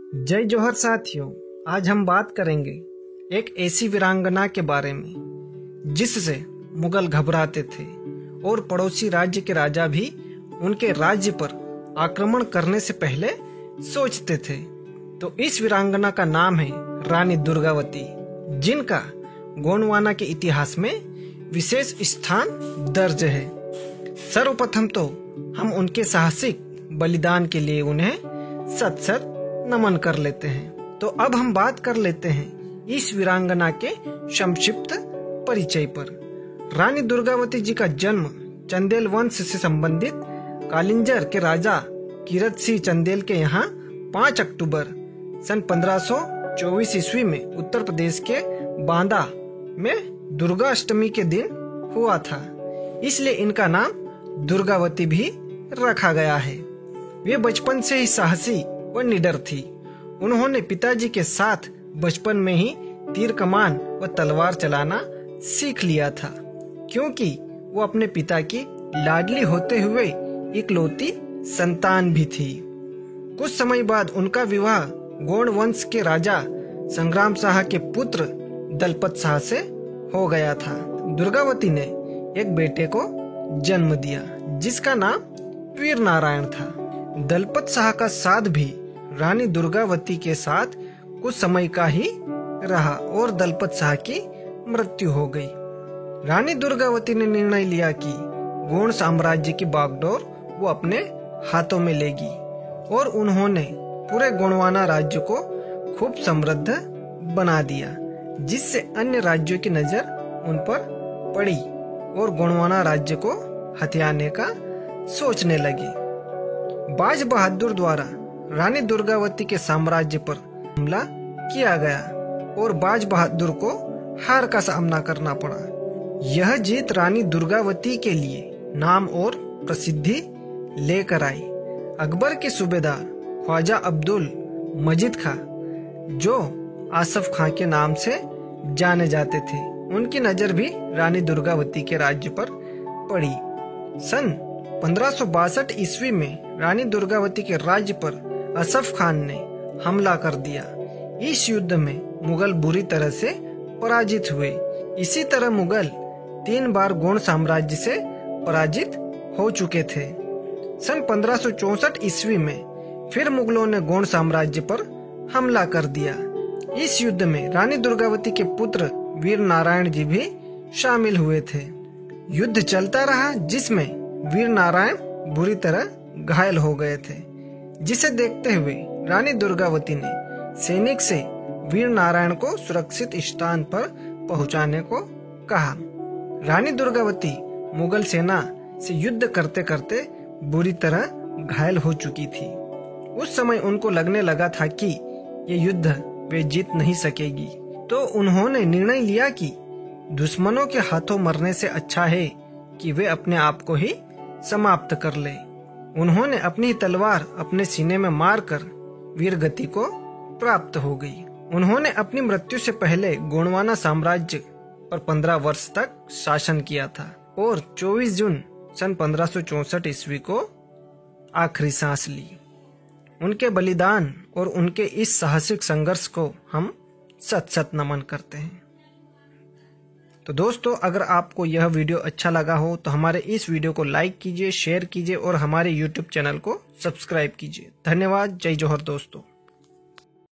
जय जोहर साथियों, आज हम बात करेंगे एक ऐसी वीरांगना के बारे में जिससे मुगल घबराते थे और पड़ोसी राज्य के राजा भी उनके राज्य पर आक्रमण करने से पहले सोचते थे। तो इस वीरांगना का नाम है रानी दुर्गावती, जिनका गोंडवाना के इतिहास में विशेष स्थान दर्ज है। सर्वप्रथम तो हम उनके साहसिक बलिदान के लिए उन्हें सत सत नमन कर लेते हैं। तो अब हम बात कर लेते हैं इस वीरांगना के संक्षिप्त परिचय पर। रानी दुर्गावती जी का जन्म चंदेल वंश से संबंधित कालिंजर के राजा कीरत सिंह चंदेल के यहाँ 5 अक्टूबर सन 1524 ईस्वी में उत्तर प्रदेश के बांदा में दुर्गा अष्टमी के दिन हुआ था, इसलिए इनका नाम दुर्गावती भी रखा गया है। वे बचपन से ही साहसी व निडर थी। उन्होंने पिताजी के साथ बचपन में ही तीर कमान व तलवार चलाना सीख लिया था, क्योंकि वो अपने पिता की लाडली होते हुए इकलौती संतान भी थी। कुछ समय बाद उनका विवाह गोंड वंश के राजा संग्राम शाह के पुत्र दलपत शाह से हो गया था। दुर्गावती ने एक बेटे को जन्म दिया जिसका नाम वीर नारायण था। दलपत शाह का साथ भी रानी दुर्गावती के साथ कुछ समय का ही रहा और दलपत शाह की मृत्यु हो गई। रानी दुर्गावती ने निर्णय लिया कि गोंड साम्राज्य की बागडोर वो अपने हाथों में लेगी और उन्होंने पूरे गोंडवाना राज्य को खूब समृद्ध बना दिया, जिससे अन्य राज्यों की नजर उन पर पड़ी और गोंडवाना राज्य को हथियाने का सोचने लगी। बाज बहादुर द्वारा रानी दुर्गावती के साम्राज्य पर हमला किया गया और बाज बहादुर को हार का सामना करना पड़ा। यह जीत रानी दुर्गावती के लिए नाम और प्रसिद्धि लेकर आई। अकबर के सूबेदार ख्वाजा अब्दुल मजीद खां, जो आसफ खां के नाम से जाने जाते थे, उनकी नजर भी रानी दुर्गावती के राज्य पर पड़ी। सन 1562 ईस्वी में रानी दुर्गावती के राज्य पर असफ खान ने हमला कर दिया। इस युद्ध में मुगल बुरी तरह से पराजित हुए। इसी तरह मुगल 3 बार गोंड साम्राज्य से पराजित हो चुके थे। सन 1564 ईस्वी में फिर मुगलों ने गोंड साम्राज्य पर हमला कर दिया। इस युद्ध में रानी दुर्गावती के पुत्र वीर नारायण जी भी शामिल हुए थे। युद्ध चलता रहा, जिसमें वीर नारायण बुरी तरह घायल हो गए थे, जिसे देखते हुए रानी दुर्गावती ने सैनिक से वीर नारायण को सुरक्षित स्थान पर पहुंचाने को कहा। रानी दुर्गावती मुगल सेना से युद्ध करते करते बुरी तरह घायल हो चुकी थी। उस समय उनको लगने लगा था कि ये युद्ध वे जीत नहीं सकेगी, तो उन्होंने निर्णय लिया कि दुश्मनों के हाथों मरने से अच्छा है कि वे अपने आप को ही समाप्त कर ले। उन्होंने अपनी तलवार अपने सीने में मारकर वीर गति को प्राप्त हो गई। उन्होंने अपनी मृत्यु से पहले गोंडवाना साम्राज्य पर 15 वर्ष तक शासन किया था और 24 जून सन 1564 ईस्वी को आखिरी सांस ली। उनके बलिदान और उनके इस साहसिक संघर्ष को हम सत सत नमन करते हैं। तो दोस्तों, अगर आपको यह वीडियो अच्छा लगा हो तो हमारे इस वीडियो को लाइक कीजिए, शेयर कीजिए और हमारे YouTube चैनल को सब्सक्राइब कीजिए। धन्यवाद। जय जोहर दोस्तों।